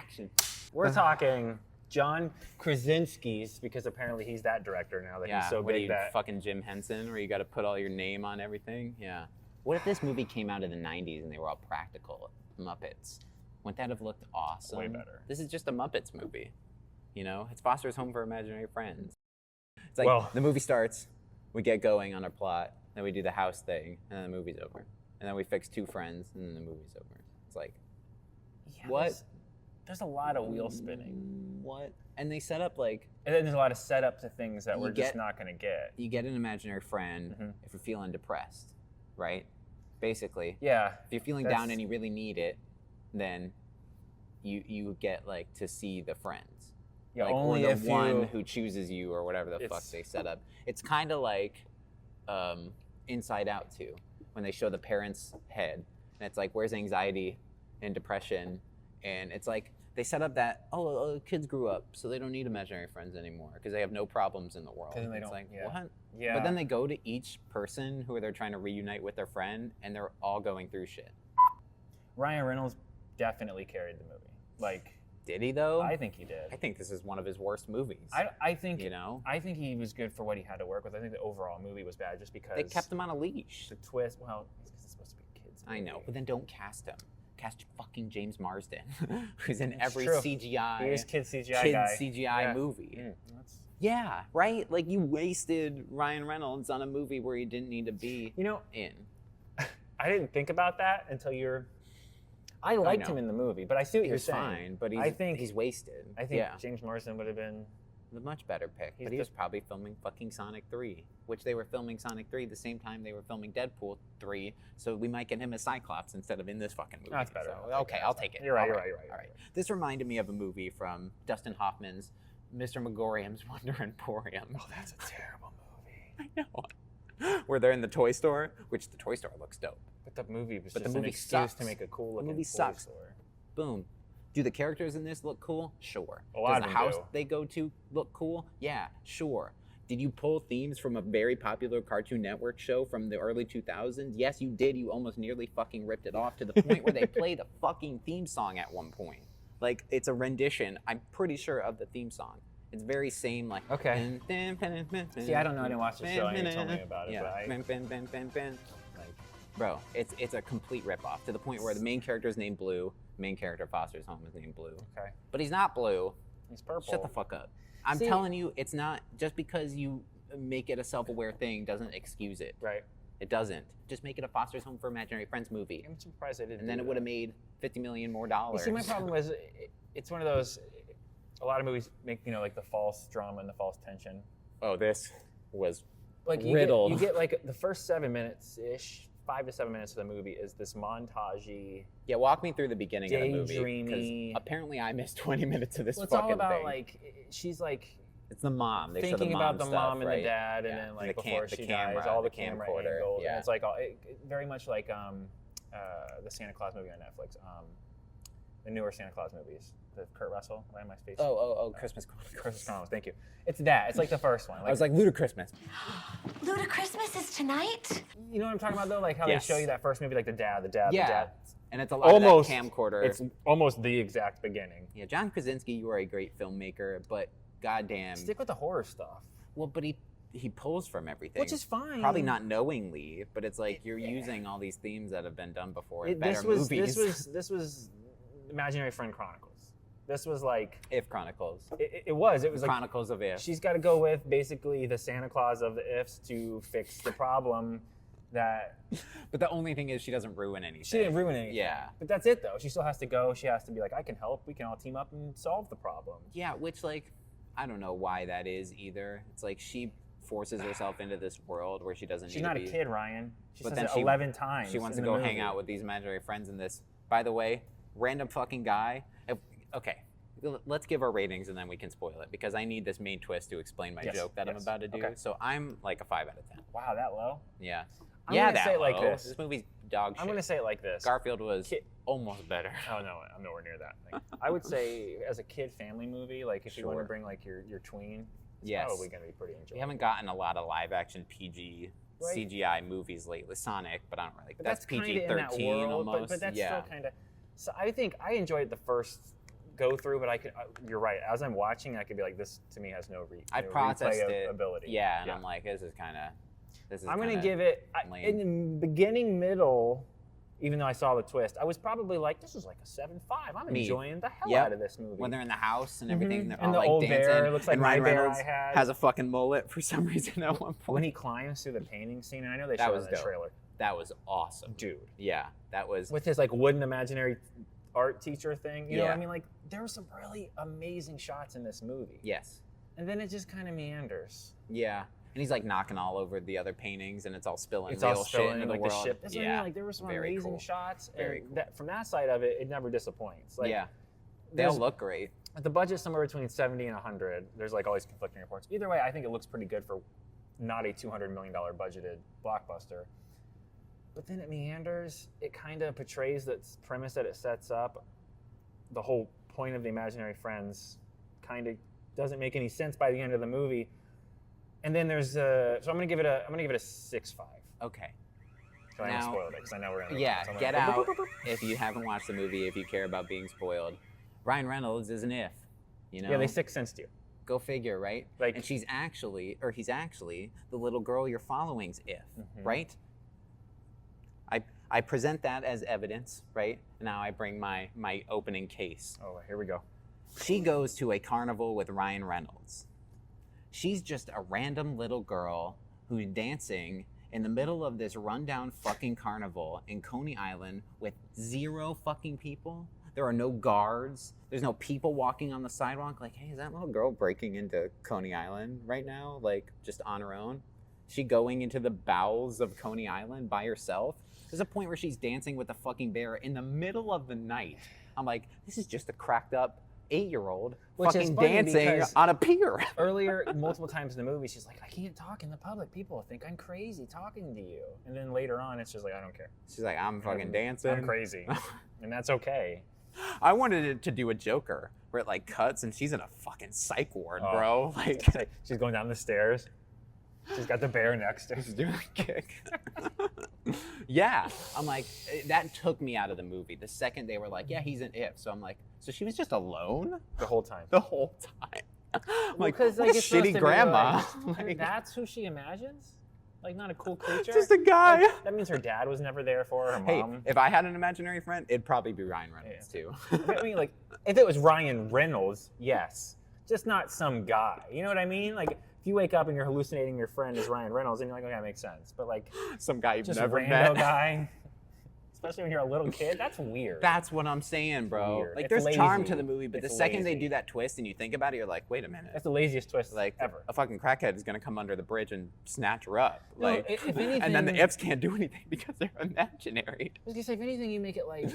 action. We're talking John Krasinski's, because apparently he's that director now that he's so what are big you, that... fucking Jim Henson, where you got to put all your name on everything? Yeah. What if this movie came out in the 90s and they were all practical Muppets? Wouldn't that have looked awesome? Way better. This is just a Muppets movie. You know, it's Foster's Home for Imaginary Friends. It's like the movie starts, we get going on our plot, then we do the house thing, and then the movie's over. And then we fix 2 friends, and then the movie's over. It's like, what? There's a lot of wheel spinning. What? And they set up like... And then there's a lot of setup to things that we're just not going to get. You get an imaginary friend if you're feeling depressed, right? Basically. Yeah. If you're feeling down and you really need it, then you get like to see the friends. Yeah, like, only or the if one who chooses you or whatever the fuck they set up. It's kind of like Inside Out too, when they show the parents' head. And it's like, where's anxiety and depression? And it's like, they set up that, kids grew up, so they don't need imaginary friends anymore because they have no problems in the world. And they it's don't, like, yeah. what? Yeah. But then they go to each person who they're trying to reunite with their friend, and they're all going through shit. Ryan Reynolds definitely carried the movie. Like, did he though? I think he did. I think this is one of his worst movies. I think, you know, I think he was good for what he had to work with. I think the overall movie was bad just because they kept him on a leash. The twist, well, it's because it's supposed to be a kids movie. I know, but then don't cast him. Cast fucking James Marsden, who's in every true. CGI. He is kid CGI movie. Yeah, right. Like you wasted Ryan Reynolds on a movie where he didn't need to be. In. I didn't think about that until you're. I liked him in the movie, but I see what you're saying. Fine, but I think he's wasted. I think James Marsden would have been the much better pick. But he was probably filming fucking Sonic 3, which they were filming Sonic 3 the same time they were filming Deadpool 3. So we might get him as Cyclops instead of in this fucking movie. That's better. So, okay, I'll take it. You're right. All right. This reminded me of a movie from Dustin Hoffman's Mr. Megorium's Wonder Emporium. Oh, that's a terrible movie. I know. Where they're in the toy store, which the toy store looks dope. But the movie was just an excuse to make a cool looking toy store. Boom. Do the characters in this look cool? Sure. Does the house they go to look cool? Yeah, sure. Did you pull themes from a very popular Cartoon Network show from the early 2000s? Yes, you did. You almost nearly fucking ripped it off to the point where they play the fucking theme song at one point. Like, it's a rendition, I'm pretty sure, of the theme song. It's very same, like... Okay. See, I don't know. I didn't watch the show. You told me about it. Yeah. Like, bro, it's a complete ripoff to the point where the main character is named Blue. Main character Foster's Home is named Blue. Okay. But he's not blue. He's purple. Shut the fuck up. I'm telling you, it's not... Just because you make it a self-aware thing doesn't excuse it. Right. It doesn't. Just make it a Foster's Home for Imaginary Friends movie. I'm surprised they didn't. And then it would have made $50 million more. You see, my problem was, it's one of those. A lot of movies make like the false drama and the false tension. Oh, this was like riddled. You get like the first 7 minutes ish, 5 to 7 minutes of the movie is this montagey. Yeah, walk me through the beginning of the movie. Daydreamy. Apparently, I missed 20 minutes of this well, it's fucking all about thing. like she's like. It's the mom. They thinking show the about the stuff, mom and right? the dad, and then like before she camera, dies, all the camera camcorder, angles, yeah. and it's like very much like the Santa Claus movie on Netflix, the newer Santa Claus movies, the Kurt Russell. Why am I spacing? Christmas Chronicles. Christmas Chronicles. Thank you. It's that. It's like the first one. I was like Ludachristmas. Ludachristmas is tonight. You know what I'm talking about though? Like how they show you that first movie, like the dad. And it's a lot of that camcorder. It's almost the exact beginning. Yeah, John Krasinski, you are a great filmmaker, but goddamn. Stick with the horror stuff. Well, but he pulls from everything. Which is fine. Probably not knowingly, but it's like you're using all these themes that have been done before in better movies. This was Imaginary Friend Chronicles. This was like If Chronicles. It was like Chronicles of If. She's got to go with basically the Santa Claus of the ifs to fix the problem. But the only thing is she doesn't ruin anything. She didn't ruin anything. Yeah. But that's it though. She still has to go. She has to be like, I can help. We can all team up and solve the problem. Yeah, which like, I don't know why that is either. It's like she forces herself into this world where she doesn't need to be. She's not a kid, Ryan. She says then it 11 times. She wants to go hang out with these imaginary friends in this. By the way, random fucking guy. Okay, let's give our ratings and then we can spoil it because I need this main twist to explain my joke that I'm about to do. Okay. So I'm like a 5 out of 10. Wow, that low? Yeah. I'm gonna say it like this. This movie's dog shit. I'm going to say it like this. Garfield was almost better. Oh, no, I'm nowhere near that thing. I would say as a kid family movie, like if you want to bring like your tween, it's probably going to be pretty enjoyable. We haven't gotten a lot of live action PG CGI movies lately. Sonic, but I don't really. That's PG-13 almost. But that's still kind of. So I think I enjoyed the first go through, but I could. You're right. As I'm watching, I could be like, this to me has no I processed it. ability. Yeah, and I'm like, this is kind of. I'm gonna give it in the beginning, middle. Even though I saw the twist, I was probably like, this is like a 7.5. I'm enjoying the hell out of this movie. When they're in the house and everything, they're and all the like old dancing. bear looks like and my Ryan bear Reynolds I had. has a fucking mullet for some reason at one point. When he climbs through the painting scene, and I know they That showed was it in the dope. trailer. That was awesome. Dude. Yeah, that was. With his like wooden imaginary art teacher thing. You know what I Yeah. mean? Like, there were some really amazing shots in this movie. Yes. And then it just kind of meanders. Yeah. And he's like knocking all over the other paintings, and it's all spilling It's real all shit spilling into the like world. the ship. That's what I mean. Like, there were some Very amazing cool. shots. Very and cool. that, from that side of it, it never disappoints. Like, yeah. They there's- all look great. The budget's somewhere between 70 and 100. There's like all these conflicting reports. Either way, I think it looks pretty good for not a $200 million budgeted blockbuster. But then it meanders. It kind of portrays that premise that it sets up. The whole point of the imaginary friends kind of doesn't make any sense by the end of the movie. And then there's so I'm gonna give it a 6.5. Okay. So I didn't Now- spoil it because I know we're gonna. Yeah, so I'm get gonna- out if you haven't watched the movie, if you care about being spoiled. Ryan Reynolds is an if, you know? Yeah, they sixth sensed you. Go figure, right? Like- and he's actually the little girl you're following's if, right? I present that as evidence, right? Now I bring my opening case. Oh, here we go. She goes to a carnival with Ryan Reynolds. She's just a random little girl who's dancing in the middle of this rundown fucking carnival in Coney Island with 0 fucking people. There are no guards. There's no people walking on the sidewalk. Like, hey, is that little girl breaking into Coney Island right now? Like, just on her own? She going into the bowels of Coney Island by herself? There's a point where she's dancing with the fucking bear in the middle of the night. I'm like, this is just a cracked up 8-year-old Which is fucking funny dancing because on a pier. Earlier, multiple times in the movie, she's like, I can't talk in the public. People will think I'm crazy talking to you. And then later on, it's just like, I don't care. She's like, I'm fucking dancing. I'm crazy. And that's okay. I wanted it to do a Joker where it like cuts and she's in a fucking psych ward, Oh. bro. Like, She's going down the stairs. She's got the bear next to her. she's doing a kick. Yeah, I'm like, that took me out of the movie. The second they were like, yeah, he's an if. So I'm like, so she was just alone The whole time. the whole time. I'm like, Because, what a it's supposed to shitty be grandma. like, Like, that's who she imagines? Like, not a cool creature? just a guy. Like, that means her dad was never there for her, her Hey, mom. if I had an imaginary friend, it'd probably be Ryan Reynolds too. I mean, like, if it was Ryan Reynolds, yes. Just not some guy. You know what I mean? Like, if you wake up and you're hallucinating your friend is Ryan Reynolds, and you're like, okay, that makes sense. But, like, Some guy you've just never rando met. guy, especially when you're a little kid, that's weird. That's what I'm saying, bro. Weird. Like, It's there's charm lazy. to the movie, but It's the second they lazy. do that twist and you think about it, you're like, wait a minute. That's the laziest twist Like, ever. a fucking crackhead is gonna come under the bridge and snatch her up. No, Like, if and then the anything- ifs can't do anything because they're imaginary. I was gonna say, if anything, you make it like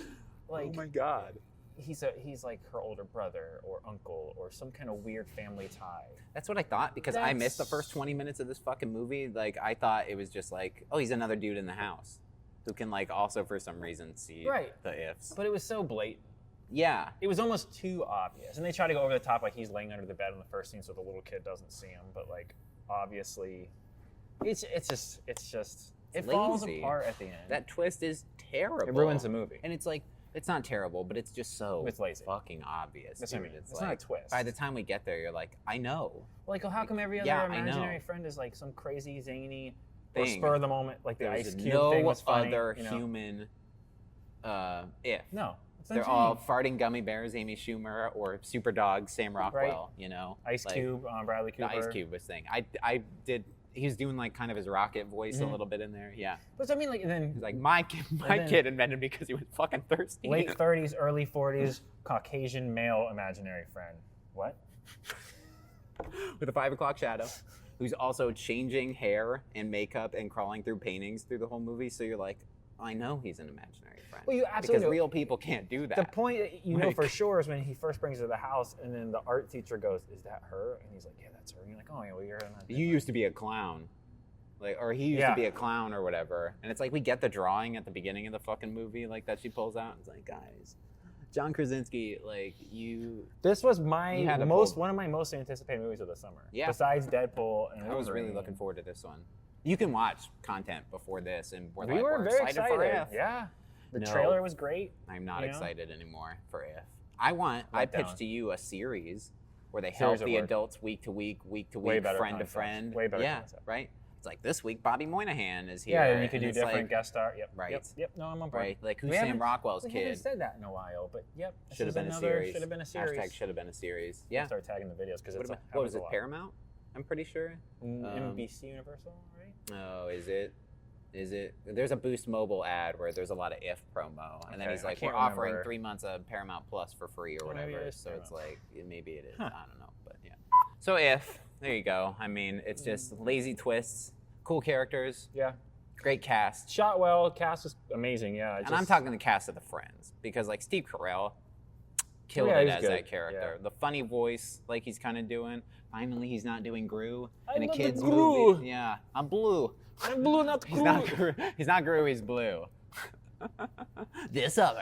Oh my god. he's like her older brother or uncle or some kind of weird family tie. That's what I thought because I missed the first 20 minutes of this fucking movie. Like, I thought it was just like, oh, he's another dude in the house who can, like, also for some reason see Right. the ifs. But it was so blatant. Yeah. It was almost too obvious. And they try to go over the top, like he's laying under the bed in the first scene so the little kid doesn't see him. But, like, obviously, it falls lazy. apart at the end. That twist is terrible. It ruins the movie. And it's like, it's not terrible, but it's just so It's lazy. fucking obvious. That's what I dude. mean. It's It's like, not a twist. by the time we get there, you're like, I know. Like, how come every other Yeah, I know. imaginary friend is like some crazy, zany, or Thing. spur of the moment, like the There's Ice Cube no thing was funny. other you know? human if. No. It's They're not all changed. farting gummy bears, Amy Schumer, or Superdog, Sam Rockwell, you know? Ice Like, Cube, Bradley The Cooper. Ice Cube was thing. I did, he was doing like kind of his rocket voice a little bit in there, yeah. But I mean, like, then He's like, my then- kid invented me because he was fucking thirsty. late 30s, early 40s, Caucasian male imaginary friend. What? With a 5 o'clock shadow, who's also changing hair and makeup and crawling through paintings through the whole movie. So you're like, I know he's an imaginary friend. Well, you absolutely because real people can't do that. The point that you know Like- for sure is when he first brings her to the house, and then the art teacher goes, "Is that her?" And he's like, "Yeah, that's her." And you're like, "Oh, yeah, well, you're not." You used to be a clown. Like, or he used Yeah. to be a clown or whatever. And it's like, we get the drawing at the beginning of the fucking movie, like, that she pulls out. It's like, guys, John Krasinski, like, you... This was You my had to one of my most anticipated movies of the summer. Yeah. Besides Deadpool and I was really Wolverine. looking forward to this one. You can watch content before this, and we're We were very excited for excited. If. Yeah. The No. trailer was great. I'm not You know? excited anymore for If. I pitched down. to you a series where they Series help of the work. adults week to week, Way better friend concept. to friend. Way better yeah, concept. right? It's like this week Bobby Moynihan is here. Yeah, and you could do it's different like, guest star. Yep. Right. Yep. No, I'm on board. Right, like who's We Sam haven't- Rockwell's We kid? haven't said that in a while, but yep. this Should have is been a another- series. Should have been a series. Hashtag should have been a series. Yeah. Yeah. Start tagging the videos because it's What was it? Paramount? I'm pretty sure. NBC Universal, right? Oh, is it? Is it? There's a Boost Mobile ad where there's a lot of if promo, and then Okay, he's I like, can't "We're offering remember. 3 months of Paramount Plus for free or Oh, maybe whatever." it is So it's Paramount. like maybe it is. Huh. I don't know, but yeah. So if there you go. I mean, it's just lazy twists, cool characters, Yeah. great cast, Shot well. Cast was amazing. Yeah. and I'm talking the cast of the Friends because like Steve Carell killed Yeah, it he's as good. that character. Yeah. The funny voice, like he's kind of doing. Finally, he's not doing Gru in a love the kids Gru. movie. Yeah, I'm blue. I'm blue, not He's not Gru. He's not Gru. He's blue. This summer.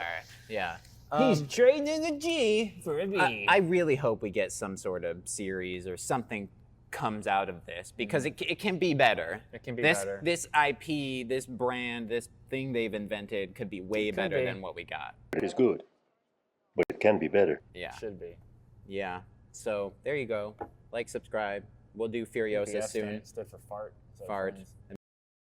Yeah. He's trading a G for a V. I really hope we get some sort of series or something comes out of this because it can be better. It can be this, better. This IP, this brand, this thing they've invented could be way could better be. than what we got. It is good, but it can be better. Yeah. Should be. Yeah. So there you go. Like, subscribe. We'll do Furiosa PS soon. stood for fart. So Fart. friends.